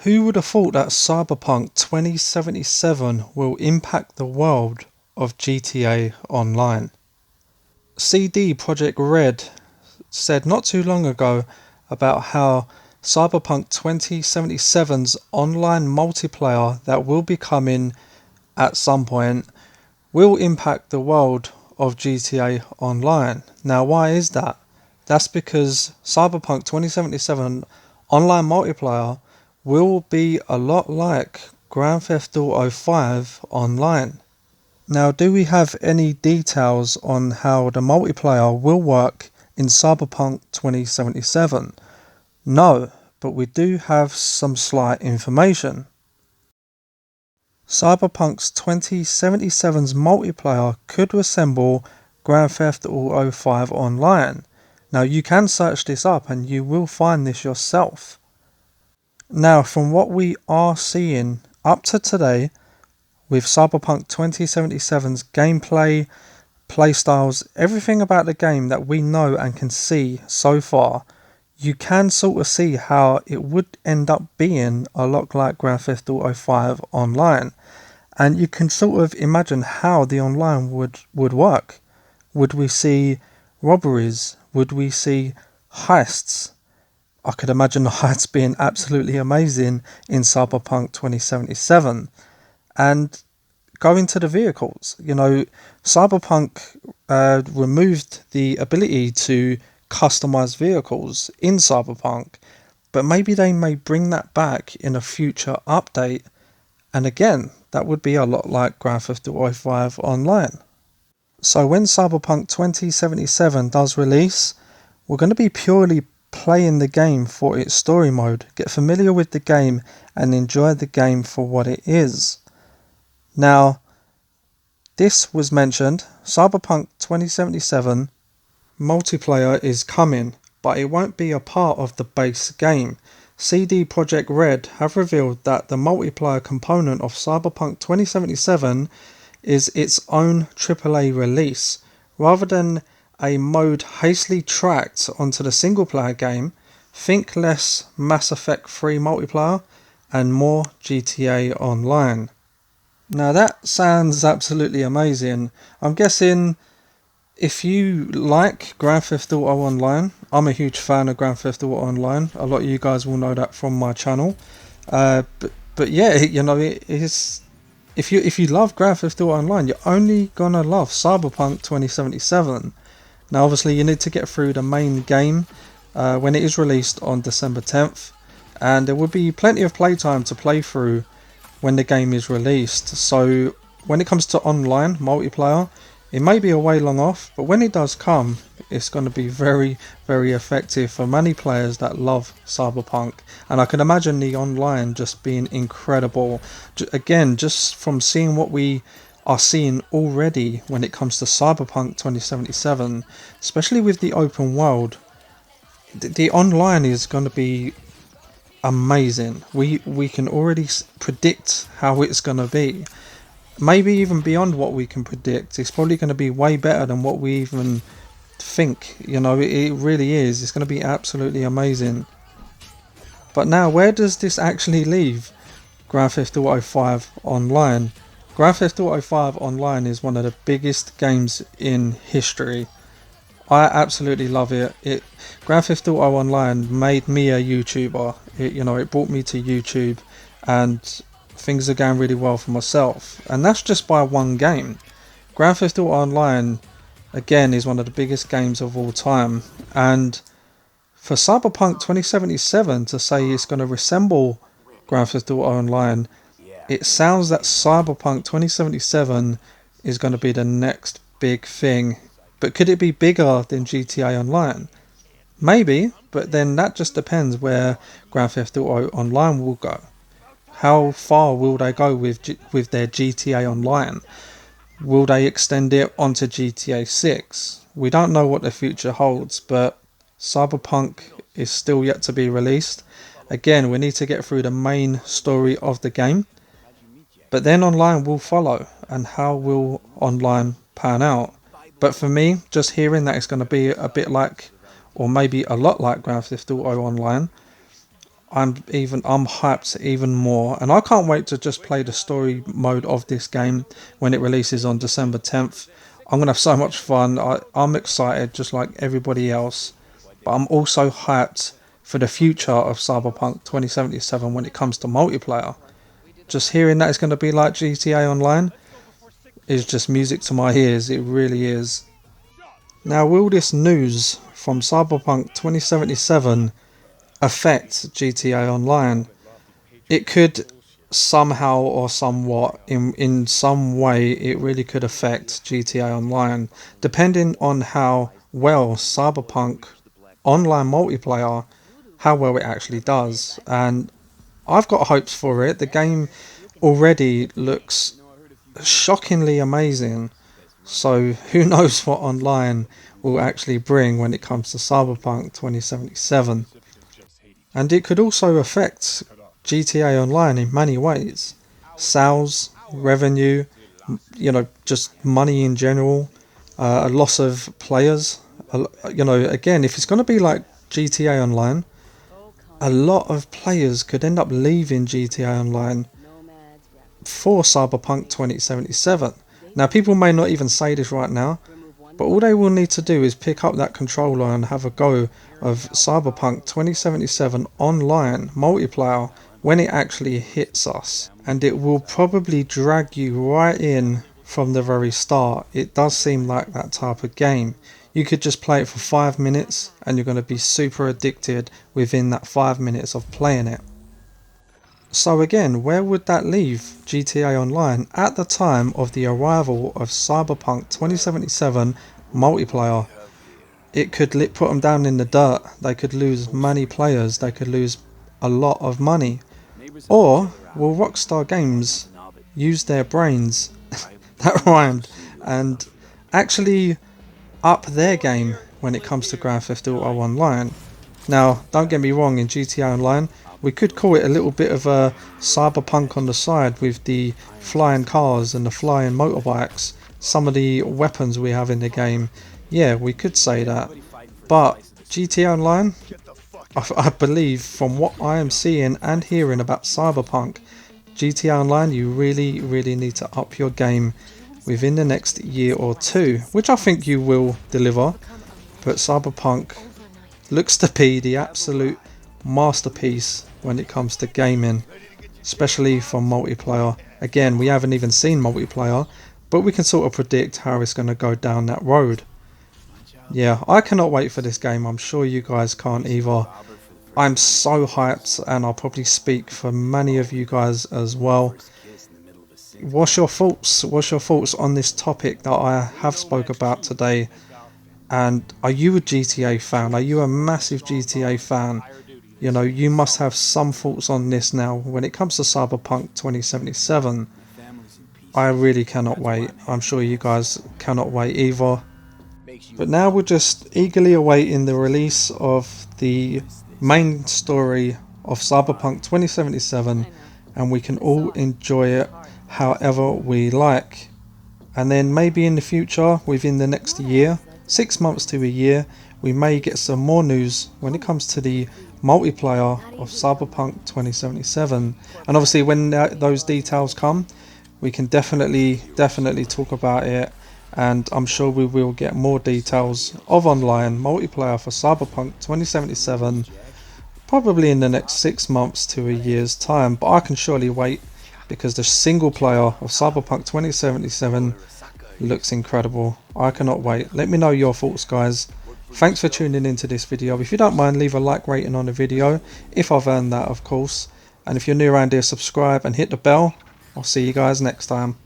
Who would have thought that Cyberpunk 2077 will impact the world of GTA Online? CD Projekt Red said not too long ago about how Cyberpunk 2077's online multiplayer that will be coming at some point will impact the world of GTA Online. Now, why is that? That's because Cyberpunk 2077 online multiplayer will be a lot like Grand Theft Auto 5 Online. Now, do we have any details on how the multiplayer will work in Cyberpunk 2077? No, but we do have some slight information. Cyberpunk's 2077's multiplayer could resemble Grand Theft Auto 5 Online. Now, you can search this up and you will find this yourself. Now, from what we are seeing up to today with Cyberpunk 2077's gameplay, playstyles, everything about the game that we know and can see so far, you can sort of see how it would end up being a lot like Grand Theft Auto 5 Online. And you can sort of imagine how the online would work. Would we see robberies? Would we see heists? I could imagine the heists being absolutely amazing in Cyberpunk 2077. And going to the vehicles, Cyberpunk removed the ability to customize vehicles in Cyberpunk, but maybe they may bring that back in a future update, and again, that would be a lot like Grand Theft Auto 5 Online. So when Cyberpunk 2077 does release, we're going to be purely playing the game for its story mode, get familiar with the game and enjoy the game for what it is. Now, this was mentioned, Cyberpunk 2077 multiplayer is coming, but it won't be a part of the base game. CD Projekt Red have revealed that the multiplayer component of Cyberpunk 2077 is its own AAA release. Rather than a mode hastily tracked onto the single player game, think less Mass Effect 3 multiplayer and more GTA Online. Now that sounds absolutely amazing. I'm guessing if you like Grand Theft Auto Online, I'm a huge fan of Grand Theft Auto Online. A lot of you guys will know that from my channel. But yeah, it is. If you love Grand Theft Auto Online, you're only gonna love Cyberpunk 2077. Now, obviously, you need to get through the main game when it is released on December 10th, and there will be plenty of playtime to play through when the game is released. So when it comes to online multiplayer, it may be a way long off, but when it does come, it's going to be very, very effective for many players that love Cyberpunk. And I can imagine the online just being incredible. Again, just from seeing what we are seeing already when it comes to Cyberpunk 2077, especially with the open world, the online is going to be amazing. We can already predict how it's going to be. Maybe even beyond what we can predict. It's probably going to be way better than what we even think. It really is. It's going to be absolutely amazing. But now, where does this actually leave Grand Theft Auto 5 Online? Grand Theft Auto 5 Online is one of the biggest games in history. I absolutely love it. Grand Theft Auto Online made me a YouTuber. It brought me to YouTube, and things are going really well for myself. And that's just by one game. Grand Theft Auto Online, again, is one of the biggest games of all time. And for Cyberpunk 2077 to say it's going to resemble Grand Theft Auto Online, it sounds that Cyberpunk 2077 is going to be the next big thing. But could it be bigger than GTA Online? Maybe, but then that just depends where Grand Theft Auto Online will go. How far will they go with their GTA Online? Will they extend it onto GTA 6? We don't know what the future holds, but Cyberpunk is still yet to be released. Again, we need to get through the main story of the game, but then online will follow. And how will online pan out? But for me, just hearing that it's going to be a bit like, or maybe a lot like Grand Theft Auto Online, I'm hyped even more, and I can't wait to just play the story mode of this game when it releases on December 10th. I'm gonna have so much fun. I'm excited just like everybody else, but I'm also hyped for the future of Cyberpunk 2077 when it comes to multiplayer. Just hearing that it's going to be like GTA Online is just music to my ears. It really is. Now, will this news from Cyberpunk 2077 affect GTA Online? It could somehow or somewhat, in some way, it really could affect GTA Online, depending on how well Cyberpunk Online multiplayer, how well it actually does. And I've got hopes for it. The game already looks shockingly amazing. So who knows what online will actually bring when it comes to Cyberpunk 2077. And it could also affect GTA Online in many ways. Sales, revenue, just money in general, a loss of players. Again, if it's going to be like GTA Online, a lot of players could end up leaving GTA Online for Cyberpunk 2077. Now, people may not even say this right now, but all they will need to do is pick up that controller and have a go of Cyberpunk 2077 online multiplayer when it actually hits us. And it will probably drag you right in from the very start. It does seem like that type of game. You could just play it for 5 minutes and you're going to be super addicted within that 5 minutes of playing it. So again, where would that leave GTA Online at the time of the arrival of Cyberpunk 2077 multiplayer? It could put them down in the dirt. They could lose many players. They could lose a lot of money. Or will Rockstar Games use their brains, that rhymed, and actually up their game when it comes to Grand Theft Auto Online? Now, don't get me wrong, in GTA Online, we could call it a little bit of a cyberpunk on the side with the flying cars and the flying motorbikes, some of the weapons we have in the game. Yeah, we could say that. But GTA Online, I believe from what I am seeing and hearing about Cyberpunk, GTA Online, you really, really need to up your game within the next year or two, which I think you will deliver. But Cyberpunk looks to be the absolute masterpiece when it comes to gaming, especially for multiplayer. Again, we haven't even seen multiplayer, but we can sort of predict how it's going to go down that road. Yeah, I cannot wait for this game. I'm sure you guys can't either. I'm so hyped, and I'll probably speak for many of you guys as well. What's your thoughts? What's your thoughts on this topic that I have spoke about today? And are you a GTA fan? Are you a massive GTA fan? You know, you must have some thoughts on this now. When it comes to Cyberpunk 2077, I really cannot wait. I'm sure you guys cannot wait either. But now we're just eagerly awaiting the release of the main story of Cyberpunk 2077, and we can all enjoy it however we like. And then maybe in the future, within the next year, 6 months to a year, we may get some more news when it comes to the multiplayer of Cyberpunk 2077. And obviously when those details come, we can definitely talk about it, and I'm sure we will get more details of online multiplayer for Cyberpunk 2077 probably in the next 6 months to a year's time. But I can surely wait, because the single player of Cyberpunk 2077 looks incredible. I cannot wait. Let me know your thoughts, guys. Thanks for tuning into this video. If you don't mind, leave a like rating on the video, if I've earned that, of course. And if you're new around here, subscribe and hit the bell. I'll see you guys next time.